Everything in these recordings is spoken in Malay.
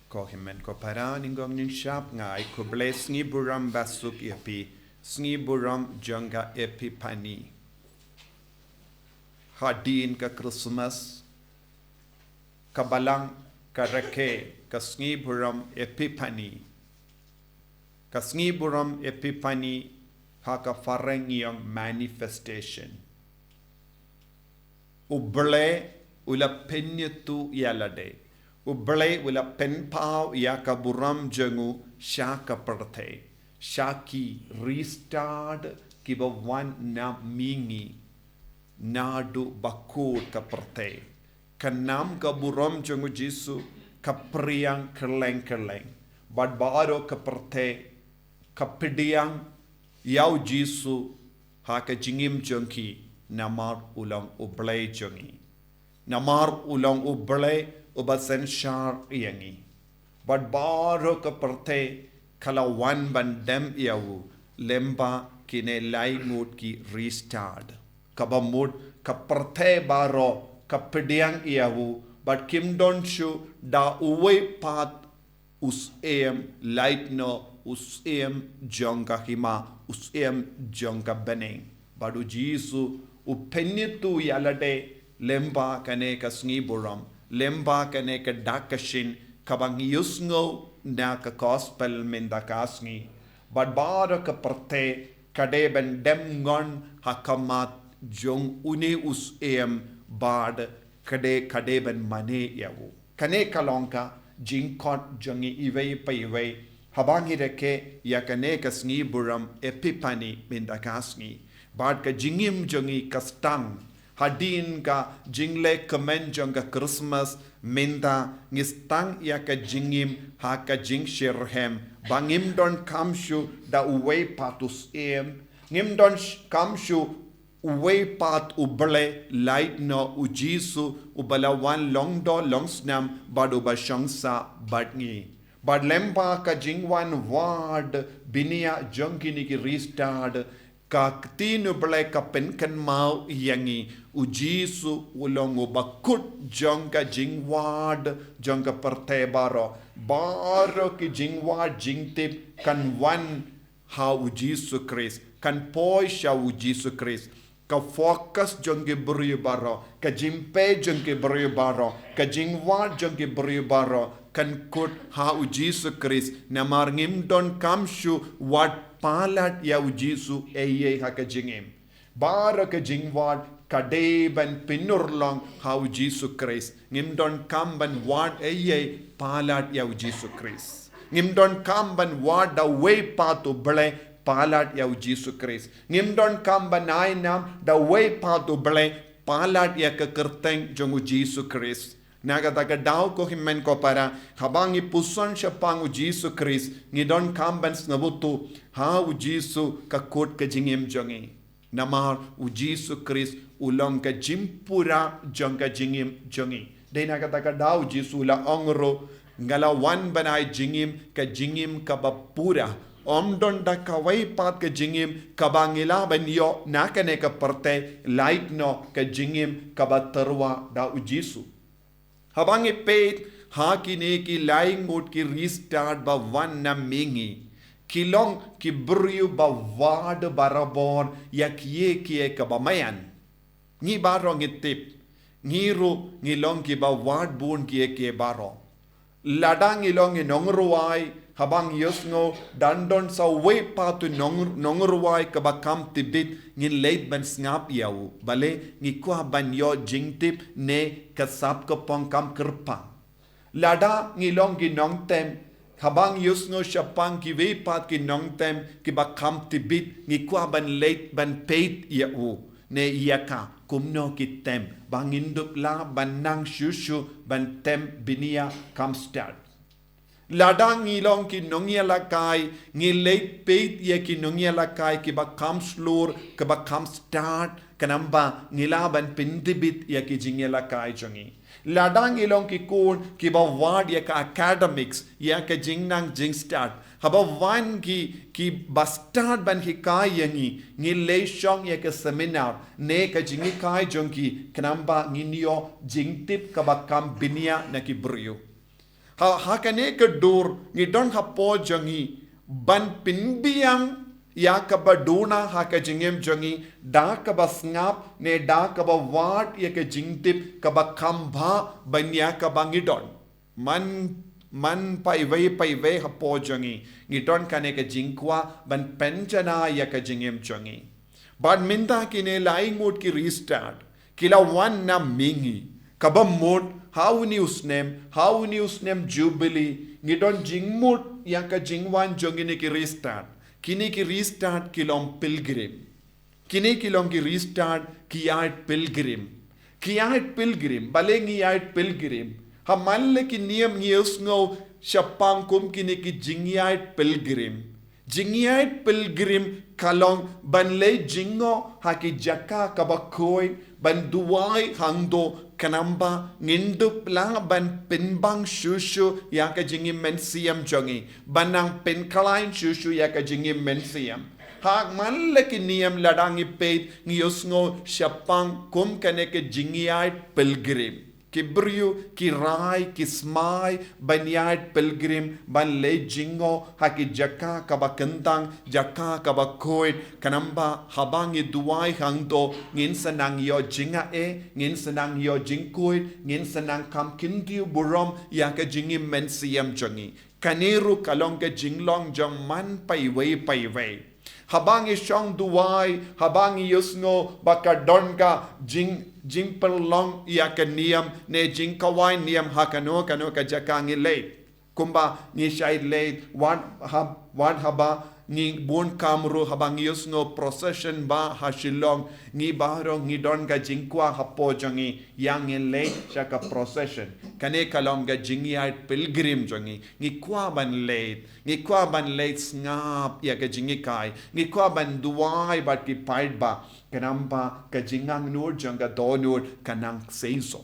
Ko himen ko para ninggong ning shap ngai ko bless ngi buram basuk epi sngi buram jonga epipani hadin ka Christmas kabalang karake ka sngi buram epipani ka sngi buram epipani ha ka fareng yang manifestation uble ula penyetu yalade uble ula penpau ya ka buram jengu shaka pyrthei shaki restart kiba wan na mingi nadu bakut ka pyrthei kanam ka buram jengu Jisu ka priang keleng bad baro ka pyrthei ka pidiang yau Jisu ha ka jingim jongki namar ulang uble jongi namar ulang uble ubasen shar yangi bad baro ka pyrthei kala wan bandem yawu lemba kine lai mood ki restart kaba mood ka pyrthei baro ka pidiang yawu but kim don shu da uwe pat us em light no us em jonga hima us em jonga beneng badu Jisu upenitu yalade lemba kane ka sngi buram lemba kane ka dakashin kabang yusngo na ka gospel minda kasngi but bara ka pyrthei kadeben demngon hakamat jong uni us em bad kadeben mane yawu kane kalonka jingkut jongi iwei paiwei habangi reke yakane ka sngi buram epipani minda kasngi bad ka jingim jongi kastang hadin ka jingle kemen jonga Christmas minda ngistang ya ka jingim ha ka jing shirhem bangim don kamshu da uwei patus em ngim don kamshu uwei pat uble light no ujisu ubala wan longdo longsnam badu bashangsa badngi bad lemba ka jingwan ward binia jongkini ki restart ka tinu ble ka penkan mau yangi ujisu ulong bakut jonga jingwad jonga pyrthei baro ki jingwad jingtip kan wan ha ujisu Christ kan poisha ujisu Christ ka focus jonge bri baro ka jimpe jonge bri baro ka jingwad jonge bri baro kan kut ha ujisu Christ namar ngim don kamshu wat palat ya ujisu eye ha ka jingim bara ka jingwad kadeban pinurlong ha ujisu Christ ngim don kamban wat eye palat ya ujisu Christ ngim don kamban wat da way patu ble palat ya Jisu Christ ngim don kamban ainam da way patu ble palat ya ka kerteng jongu Jisu Christ naga daga daw ko himen ko para habangi puson shapang Jisu Christ ngidon kamban snabutu ha Jisu ka kot ka jingim jongi namar Jisu Christ ulong ka jimpura jonga jingim jongi de naga daga daw Jisu la ongro ngala wan banai jingim ka bapura omdon da kawai pat ka jingim kabangila banyo nakane ka pyrthei light no ka jingim kabatarwa da Jisu habangi pet ha kine ki lying mood ki restart ba wan na mingi kilong ki bryu ba wad barabon yak ye ki ka bamayan ngi baro ngitip ngiru ngilong ki ba wad bun ki baro ladang ilong nongruai habang yosngo dandon sa way patu nongruai kabakam tibit ngin late ban snap yaw bale ngi kwa ban yo jingtip ne kasap ko pongkam kerpa lada ngilong gi nongtem habang yosngo shapang ki way pat ki nongtem ki bakam tibit ngi kwa ban late ban peit yaw ne yaka kumno kitem bangindup la banang shushu bantem binia kamstad ladang ngilong ki nongya lakai ngileit peit ye ki nongya lakai ki ba kam slur ke ba kam start kanamba ngilaban pindibit ye ki jingya lakai jongi ladang ngilong ki kun ki ba ward ye ka academics ye ka jingnang jing start haba wan ki ba start ban hi kai yangi ngilei shong ye ka seminar ne ka jingi kai jongi kanamba nginyo jingtip ka ba kam binia na ki brio Hakane ke dur ngidon hapo jangi ban pinbiang ya kaba duna haka jingem jangi da kaba ngap ne da kaba wat ya ke jingtip kaba kamba banya kaba ngidon man pai vai hapo jangi ngidon kane ke jingkwa ban penjana ya ke jingem jangi bad minta kine laingut ki restart kila wan na mingi kaba mod how news name jubilee ngidon jingmut ya ka jingwan jongine ki restart kini ki restart kilom pilgrim kini kilom ki restart kiyat pilgrim balengi yat pilgrim hamalle ki niyam ngiyusngo shapang kum kini ki jingyat pilgrim kalong banle jingo haki jaka kabakoi ban duwai hangdo kanamba ngindup lang ban pinbang shushu yaka jingi mensiam jongi banang pinkalain shushu yaka jingi mensiam hak malaki niyam ladangi peit ngiyusngo syapang kum kaneke jingiait pilgrim kibriu kirai kismai banyait pilgrim ban le jingo haki jaka kabakentang jaka kabakoit kanamba habangi duai hangdo ngin senang yo jinga ngin senang yo jingkuit ngin senang kam kintiu burom yaka jingi mensiam jongi kaniru kalong ke jinglong jong man pai wei habangi shong duai habangi yusno bakadonga jingperlong ya ke niam ne jingkawai niam hakano ka jakangi late kumba ni shai late wan haba ni bun kamru habang yusno procession ba hashilong ni barong ni don ga jingkwa hapo jangi yang in late shaka procession kane kalong ga jingiat pilgrim jangi ni kwa ban late ngap ya ga jingi kai ni kwa ban duai bat ki paid ba kanamba ka jingang nur janga donur kanang seiso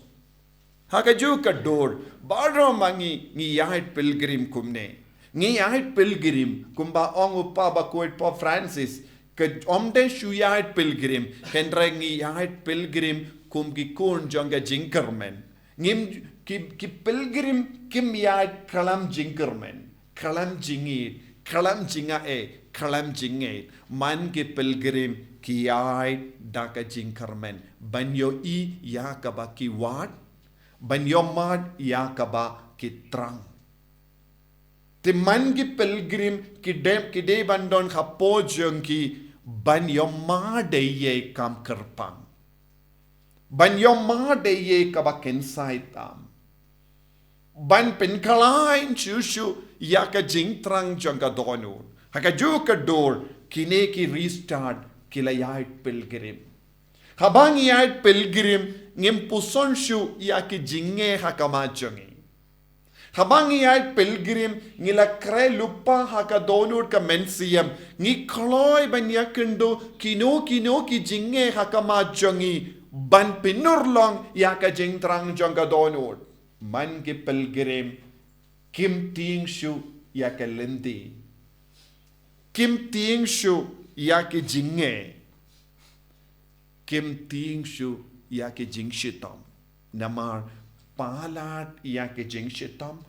hakaju ka dor baro mangi ni yat pilgrim kumne ngi yat pilgrim kumba ong upa ba koit po Francis ke omde shu yat pilgrim hendra ngi yat pilgrim kum ki kun janga jinkermen ngim ki pilgrim kim yat kalam jinkermen kalam jinge man ki pilgrim ki yat daka jinkermen banyo I yakaba ki wat banyo mad yakaba ki trang Timan ki pilgrim kide bandon hapo jengki ban yoma deye kam kerpang. Ban yoma deye kabaken saitam. Ban penkalain shushu yaka jingtrang jangka donu. Haka joka dor kine ki restart kilayait pilgrim. Habang yait pilgrim ngimpuson shu yaki jinge hakamajangi. Habang iyat pilgrim ngila kre lupa haka donur ka mensiam ngi kloy ban yakendo kino ki jinge haka majangi ban pinurlong yaka jingtrang jangga donur man ki pilgrim kim ting shu yaka lendi kim ting shu yaka jinge kim ting shu yaka jingshitam namar palat ya ke jing shitam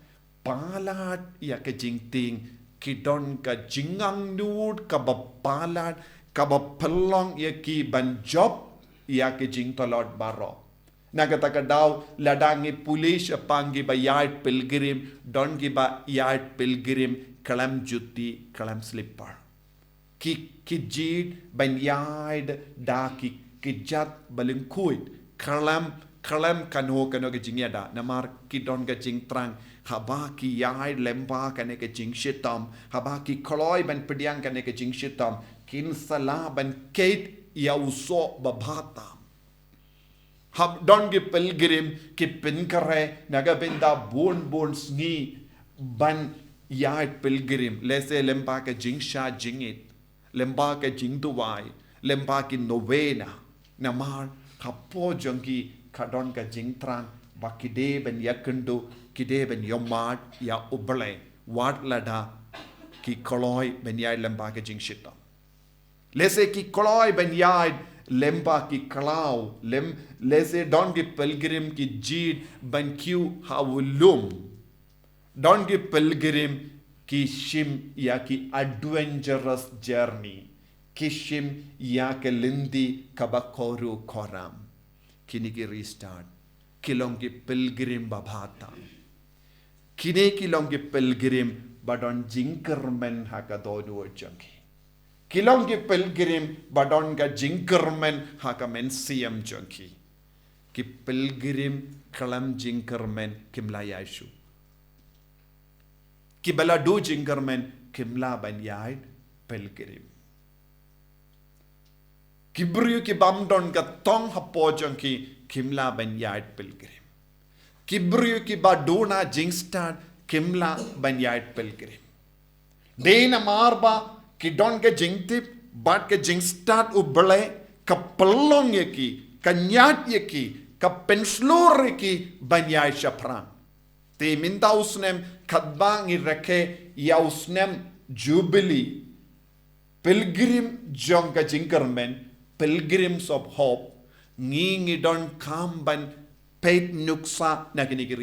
palat ya ke jing ting kidon ka jingang nud ka ba palat ka ba pelong ya ki ban job ya ke jing tolot baro nagata ka daw ladangi pulis pangi ba yard pilgrim don ki ba yard pilgrim kalam jutti kalam slipper ki jid ban yard da ki jat balingkuit kalam kano ke jingyada namar kidon ke jingtrang haba ki yai lemba kane ke jingshitam haba ki koloi ban pediang kane ke jingshitam kin sala ban kate ya uso babata hab don ke pilgrim ki pinkare naga benda bon sngi ban yai pilgrim lese lemba ke jingsha jingit lemba ke jingtuwai lemba ki novena namar kapo jongki kadon ka jingtrang bakide ben yakendo kide ben yomad ya uble wat lada ki koloi ben yai lemba ka jingshita lese ki koloi ben yai lemba ki klau lese don ki pilgrim ki jid ben kiu hawulum Don't ki pilgrim ki shim ya ki adventurous journey. Kishim ya ke lindi kabakoru koram. Kini ki restart. Kilong ki pilgrim babata. Kini kilong ki pilgrim badon jinkermen haka donu janki. Kilong ki pilgrim badon ka jinkermen haka mensiam janki. Ki pilgrim kalam jinkermen kimla yashu. Ki bala do jinkermen kimla banyai pilgrim. Kibriu ki bamdon ka tong hapo janki kimla banyai pilgrim. Kibriu ki badona jingstad kimla banyai pilgrim. Dena marba ki don ke jingtip bat ke jingstad ubele ka pelong yaki ka nyat yaki ka penslor yaki banyai shapran. Te minta usnem kadbang ireke ya usnem jubilee pilgrim jong ka jinkermen pilgrims of hope ngi don kamban peit nuksa na kini ki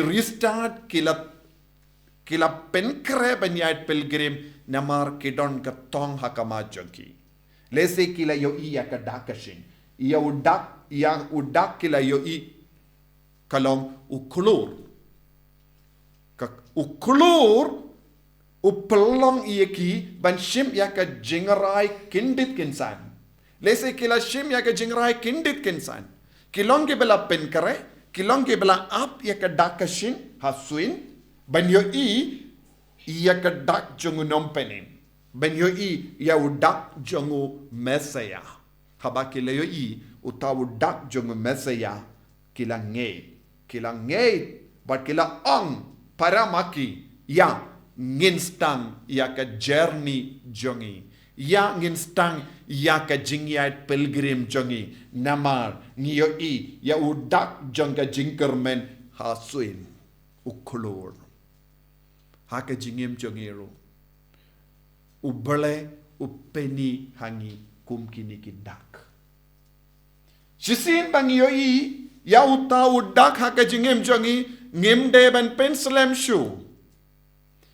restart kila penkre banyait pilgrim namar kidon ka tong hakama janki lese kila yo iya ka dakashin iya udak kila yo i kalong ukulur upelong ieki ban shim ya ka jingrai kindit kinsan lese kila shim ya ka jingrai kindit kinsan kilong ke bela penkare kilong ke bela ap ya ka dakashin hasuin ban yo i ya ka dak jongu nompenin ban yo i ya udak jongu mesaya haba kila yo i utaw dak jongu mesaya kila ngei but kila ong paramaki ya nginstang ya ka journey jongi ya nginstang ya ka jingyat pilgrim jongi namar ngiyo i ya udak jonga jinkermen hasuin ukulor haka jingim jongero ubale upeni hangi kumkini kidak shisin bangiyo i ya uta udak haka jingim jongi ngimde ban penslem shu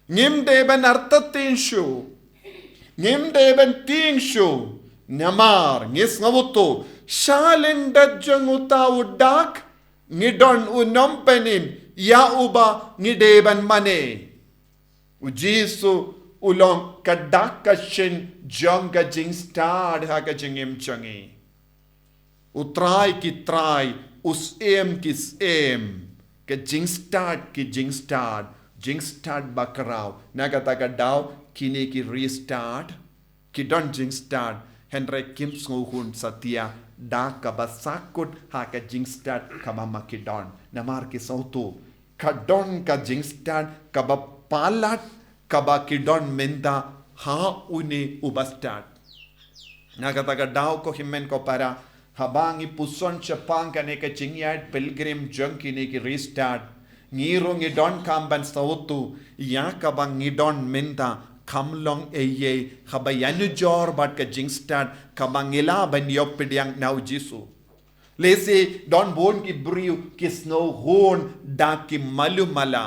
ngimde ban artatin shu ngimde ban ting shu namar ngis ngavuto shalenda janguta udak ngidon unompenin ya uba ngideban mane Jisu ulong kadakashin jonga jingstad haka jingim changi utrai ki trai us em kis em ke jingstad bakarau nagataka daw kini ki restart ki don jingstad henry kim sngohun satia da kabasakut haka jingstad kamama ki don namar ki sautu kadon ka jingstad kabapalat kabaki don menda ha uni ubastad nagataka daw ko himmen ko para habangi puson chapang kane ka jingyat pilgrim junkie ne ki restart ngiro ngi don kamban sautu ya kabang ngi don menda kamlong eye habayanu jor bat ka jingstad kabangila ban yopidyang now Jisu lese don bon ki briu ki snow horn da ki malumala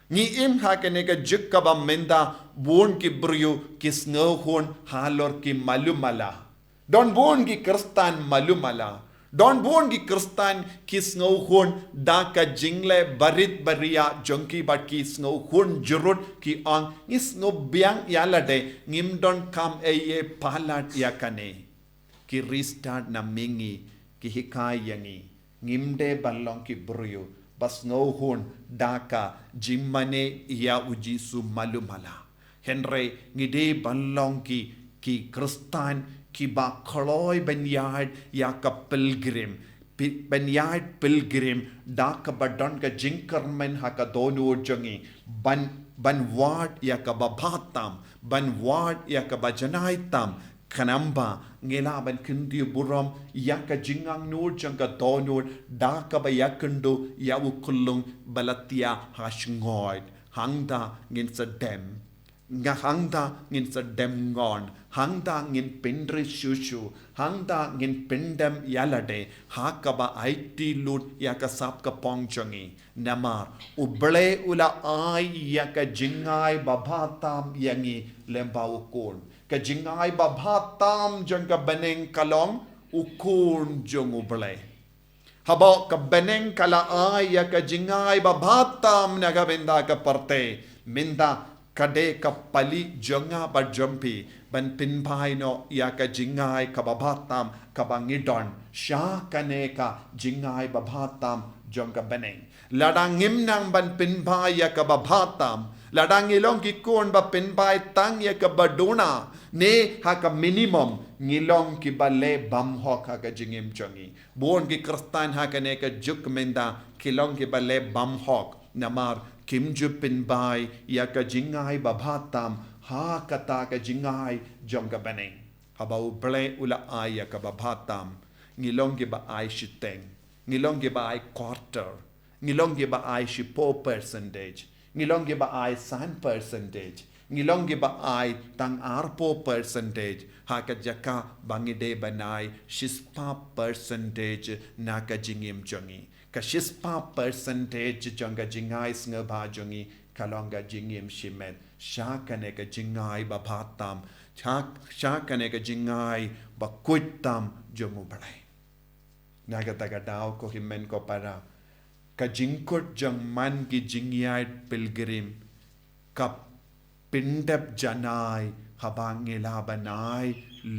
ni im hakane ka jikkaba menda bon ki briu ki snow horn halor ki malumala don bon ki kristan malumala don bon ki kristan ki snow horn da ka jingle barit baria jonki bat ki snow horn jurut ki ang ni snow biang yalade ngim don kam eye palat yakane ki restart na mingi ki hikayangi ngimde ballong ki briu bas snow horn daka jimmane ya ujisu malumala henry ngide ballong ki kristan ki ba kholoy benyad ya ka pilgrim benyad pilgrim da ka badon ka jinkermen ha ka donu jangi ban ward ya ka babatam ban ward ya ka bajanaitam kanamba ngela ban kindi buram ya ka jingang nur janga donur da ka ba yakundu ya ukulung balatia hashngoi hangda ngin sa dem nga hangda ngin sa demngon hangda ngin pendri shushu hangda ngin pendem yalade hakaba IT lut yaka sap ka pongchongi namar uble ula ai yaka jingai babatam yangi lemba ukun ka jingai babatam jong ka beneng kalong ukun jong uble habo ka beneng kala ai yaka jingai babatam nagabenda ka parte minda kade ka pali jonga ba jumpi ban pinpai no ya ka jingai ka babatam ka bangidon sha kane ka jingai babatam jonga beneng ladang ngimnang ban pinpai ya ka babatam ladang ngilong ki kon ba pinpai tang ya ka badona ne ha ka minimum ngilong ki bale bam ho ka ka jingim jongi bon ki kristan ha kane ka juk menda kilong ki bale bam hok namar kimju pinbai ya ka jingai babatam ha kata ka jingai jonga beneng habau ble ula ai ya ka babatam ngilong ki ba ai shiteng ngilong ki ba ai quarter ngilong ki ba ai shi 4%, ngilong ki ba ai 1%, ngilong ki ba ai tang arpo percentage ha ka jaka bangide banai shispa percentage na ka jingim jongi ka shispa percentage jonga jingai snga ba jongi kalonga jingim shimet sha kane ka jingai ba bhatam sha kane ka jingai ba kuitam jongu balai naga taga daw ko himen ko para ka jingkut jong man ki jingyai pilgrim kap pindap janai habangila banai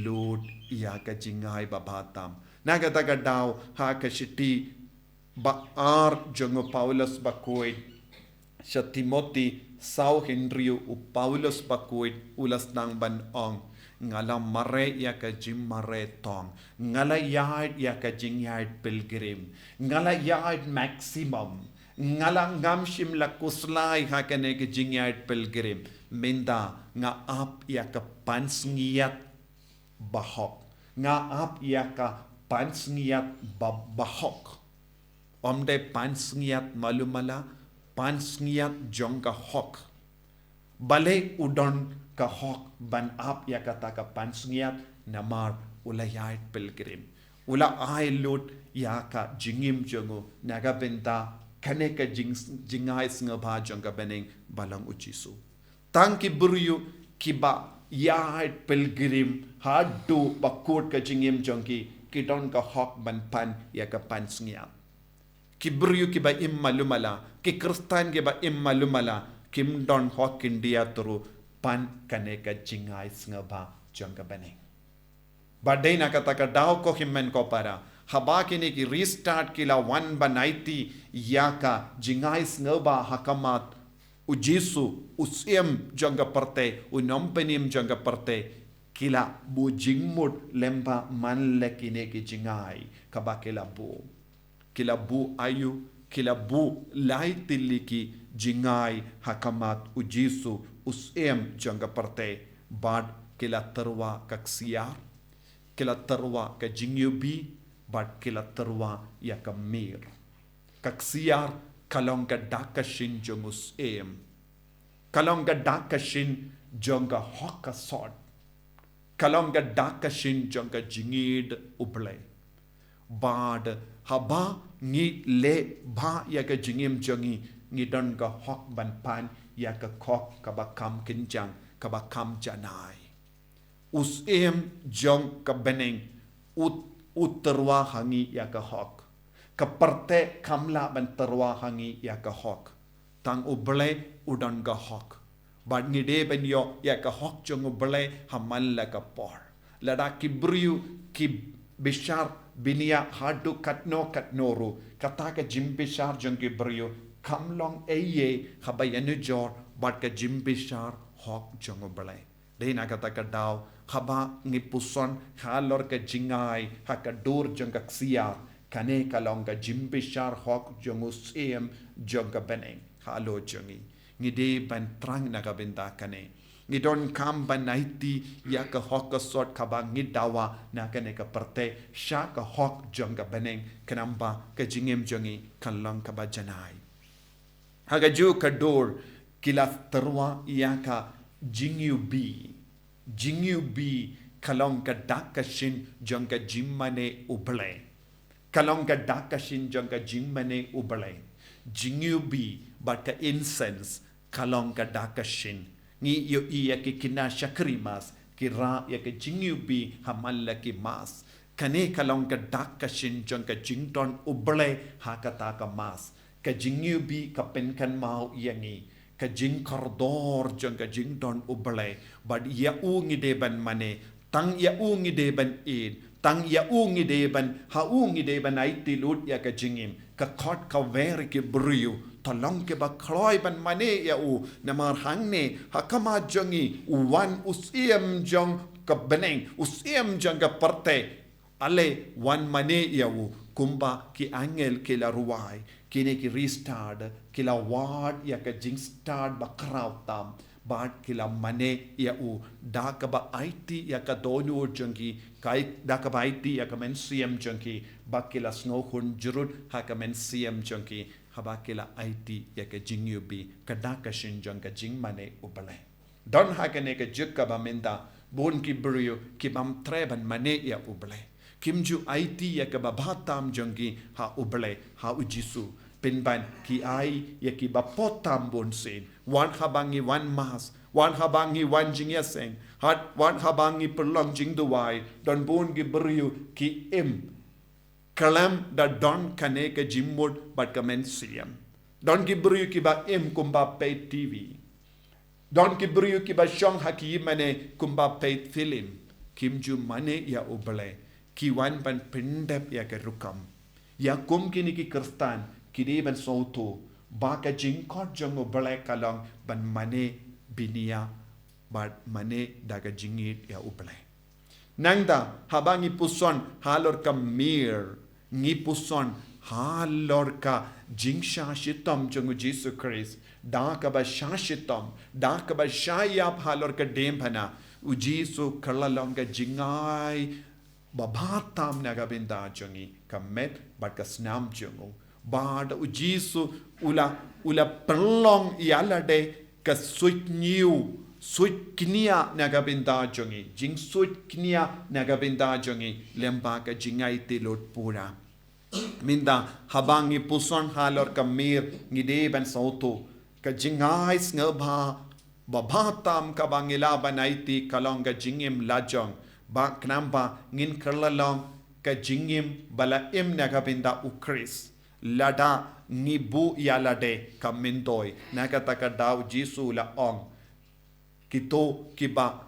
lud ya ka jingai babatam naga taga daw ha ka shiti ba ar jongo Paulus bakoid sa Timothy sau Henryu u Paulus bakoid ulas nang ban ong ngala mare ya ka jim mare tong ngala yard ya ka jingyai pilgrim ngala yard maximum ngala ngamshim la kuslai ha ka ne ka jingyai pilgrim minda nga ap ya ka pansngiyat bahok nga ap ya ka pansngiyat bahok omde pansngiyat malumala pansngiyat jongka hok bale udon ka hok ban ap ya kata ka pansngiyat namar ulayait pilgrim ula ai lut ya ka jingim jongo naga benta kane ka jingai snga ba jongka beneng balang ujisu tangki buryu kiba ya pilgrim hadu bakut ka jingim jongki kidon ka hok ban pan ya ka pansngiyat kibryu kiba immalumala ki kristan kiba immalumala kim don hok india turu pan kane ka jingai snga jonga beneng badai na kata ka daw ko himmen ko para haba kini ki restart kila 1 banaiti yaka jingai snga hakamat u Jisu usiem jonga parte u nompenim jonga parte kila bu jingmut lemba manle kine ki jingai kaba kila bu ayu kila bu laitiliki jingai hakamat u Jisu usiem jonga parte bad kila terwa kaksiar kila terwa ka jingyubi bad kila terwa ya kamir kaksiar kalonga dakashin jongus em kalonga dakashin jonga hokasod kalonga dakashin jonga jingid uble bad haba ngi le ba ya ka jingim jongi ngi don ga hok ban pan ya ka kok ka ba kam kinjang ka ba kam janai us em jong ka beneng uterwa hangi ya ka hok kaparte kamla ban terwa hangi ya ka hok tang uble udan ga hok bad ngide ben yo ya ka hok jong uble hamal la ka por lada kibriu ki bishar binia hadu katnoru kata ka jim bishar jong kibriu kamlong eye khabayanu jor bad ka jim bishar hok jong uble deina kata ka daw khaba ngipuson halor ka jingai hakadur jong ka ksiar kane kalonga jimbishar hok jongu siem jonga beneng halo jongi ngide ban trang naga benda kane ngidon kam banaiti ya ka hok ka sort kaba ngidawa na kane ka parte sha ka hok jonga beneng kanamba ka jingem jongi kanlang ka ba janai haga ju ka dor kila terwa ya ka Jing U B kalong ka dakashin jong ka jimmane uble. Kalong ka dakashin jong ka jimmane uble. Jing U B but ka incense kalong ka dakashin. Ngi yo iya ki kina shakrimas kira ya ka Jing U B hamalla ki mas. Kane kalong ka dakashin jong ka jington uble hakata ka mas. Ka Jing U B ka penkan mau yangi. Ka jing kordor jong ka jing don uble bad ya ungi deban mane tang ya ungi deban tang ya ungi deban ha ungi deban ai tilut ya ka jingim ka khot ka ver ke briu talong ke ba kloi ban mane ya namar hang ne hakama jongi wan usiem jong ka beneng usiem jong ka pyrthei ale wan mane ya kumba ki angel ke la ruai kini ki restart kila ward ya ka jing start ba krautam bad kila mane ya da ka ba IT ya ka donu jungi kai da ka ba IT ya ka men CM jungi ba kila snow hun jurut ha ka men CM jungi ha ba kila IT ya ka jing U B ka da ka shin jong ka jing mane ubale don ha ka ne ka jukka ba menda bon ki brio ki bam treban mane ya ubale kimju IT ya ka ba batam jungi ha ubale ha ujisu penban ki ai ya ki ba potam bon sin wan habangi wan mas wan habangi wan jing yaseng hat wan habangi perlong jing duwai don bon gi beriu ki kalam da don kane ka jimmod bat kamen siam don gi beriu ki ba kumba pay TV don ki beriu ki ba shong haki mane kumba pay film kimju mane ya ubale ki wan ban pendap ya ka rukam ya kum kini ki kristan kini ban sautu baka jingkot jong ubale kalong ban mane binia bat mane daga jingit ya ubale nangda habangi puson halor ka mir ngi puson halor ka jingsha shitam jong Jisu Christ da ka ba shashitam da ka ba shayap halor ka dembana ujisu kalalong ka jingai babatam naga binda jongi ka met bat ka snam jongo bad ujisu ula perlong ialade ka suit new suit knia naga binda jongi jing suit knia naga binda jongi lemba ka jingai tilot pura minda habangi puson halor ka mir ngide ban sauto ka jingai sngelba babatam ka bangila banaiti kalong ka jingim lajong ba knamba ngin kerlalong ka jingim bala naga binda ukris lada ngibu yalade kamintoi nakataka daw Jisu la ong kito kiba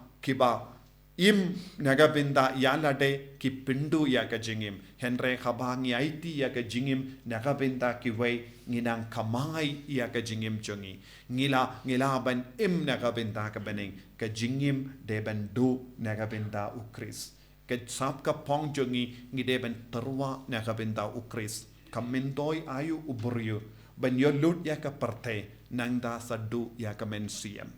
nagabinda yalade ki pindu ya ka jingim henre khabangi IT ya ka jingim nagabinda ki wei nginang kamai ya ka jingim chongi ngila ban nagabinda ka bening ka jingim de ban du nagabinda ukris ka sap ka pong jongi ngide ban terwa nagabinda ukris kamintoi ayu uburyo ban yolut ya ka pyrthei nangda sadu ya ka mensiam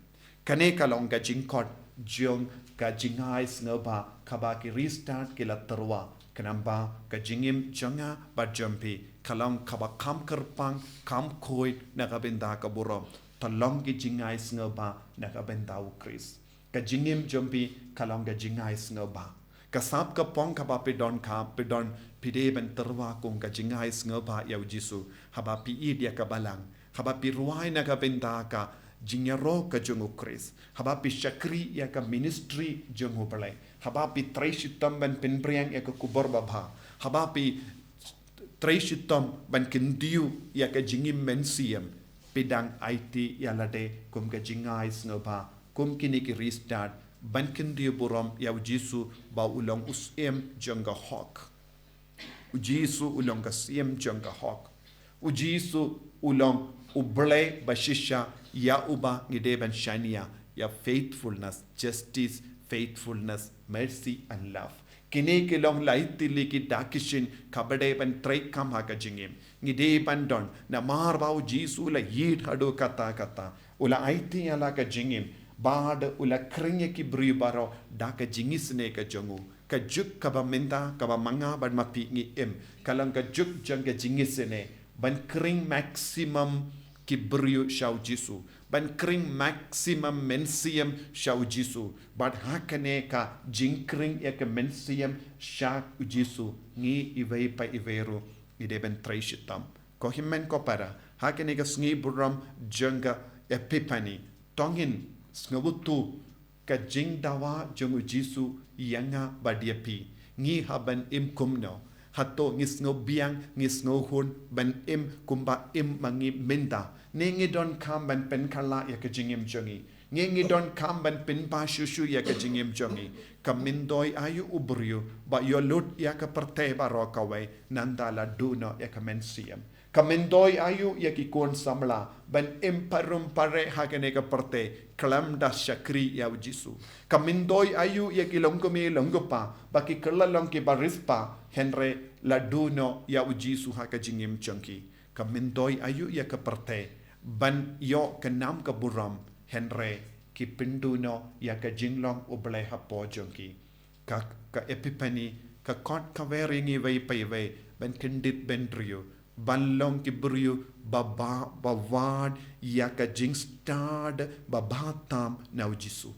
kane kalong ka jingkot jong ka jingai sngoba kaba ki restart kila terwa kanamba ka jingim jonga ba jumpi kalong kaba kam kerpang kam koi nakabenda ka burom talong ki jingai sngoba nakabenda ukris ka jingim jumpi kalong ka jingai sngoba kasap ka pong kaba pidon pide ben terwa kong ka jingai sngoba ya Jisu haba pi dia ka balang haba pi ruai na ka benda ka jinyaro ka jong ukris haba pi shakri ya ka ministry jong upalai haba pi traishitam ban penpriang ya ka kubor baba haba pi traishitam ban kendiu ya ka jingim mensiam pidang IT ya lade kum ka jingai sngoba kum kini ki restart ban kendiu burom ya Jisu ba ulong usem jong ka hok Jisu ulong ka siem jong ka hok Jisu ulong uble bashisha ya uba ngide ban shania ya faithfulness justice faithfulness mercy and love kini kilong laitili ki dakishin kabade ban trai kam ha ka jingim ngide ban don na mar bau Jisu la yid hadu kata ula aiti ala ka jingim bad ula kringe ki bribaro da ka jingisne ka jongu ka juk ka ba menta ka ba manga ban mapi ngi kalang ka juk jang ka jingisne ban kring maximum kibriu shau Jisu ban kring maximum mensium shau Jisu but hakane ka jingkring ya ke mensium sha Jisu ngi ivei pa iveru ide ben traishitam ko himmen ko para hakane ka sngi buram janga epiphany tongin sngabutu ka jingdawa jongu Jisu yanga badiapi ngi haban im kumno hato ngis ngo biang ngis ngo hun ban im kumba im mangi minda nengi don kam ban pen kala ya ka jingim jongi ngi don kam ban pen pa shushu ya ka jingim jongi kamindoi ayu ubriu ba yo lut ya ka pyrthei baro kawai nandala duno ya ka mensiam kamindoi ayu ya ki kon samla ban imparum pare hakane ka pyrthei klam da shakri ya Jisu kamindoi ayu ya ki longkumi longgopa baki kelalong ki barispa henre laduno ya Jisu haka jingim changki kamindoi ayu ya ka pyrthei ban yo kanam ka buram henre ki pinduno ya ka jinglong ublai hapo jongki ka epiphany ka kot ka weringi vai pai vai ban kendit bendrio balong ki brio baba bawad ya ka jingstad babatam na Jisu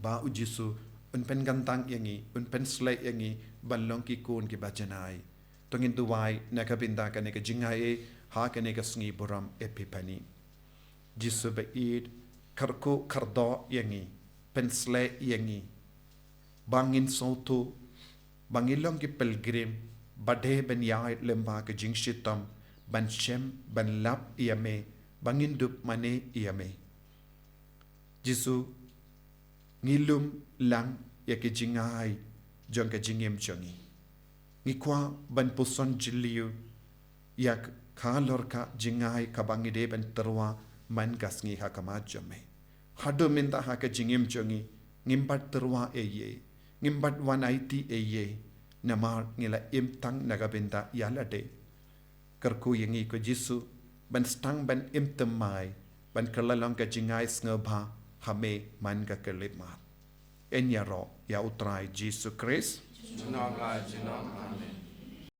ba Jisu un pen gantang yangi un pen slay yangi balong ki kun ki bajanai tongin duwai na ka binda ka ne ka jingai ha ka ne ka sngi buram epiphany Jisu ba id karko kardo yangi pensle yangi bangin sautu bangilong ki pilgrim bade ben yai lemba ke jingshitam ban shem ban lap iame bangin dup mane iame Jisu ngilum lang ya ke jingai jong ke jingem jongi ngikwa ban puson jiliu yak khalor ka jingai ka bangide ben terwa man gasngi hakama jome hadu minta haka jingim jongi ngimbat terwa eye ngimbat 180 eye namar ngila imtang nagabinda yalade karku yangi ko Jisu ban stang ban imtemai ban kalalong ka jingai sngoba hame man ka kelitmat enyaro ya utrai Jisu Christ Amen.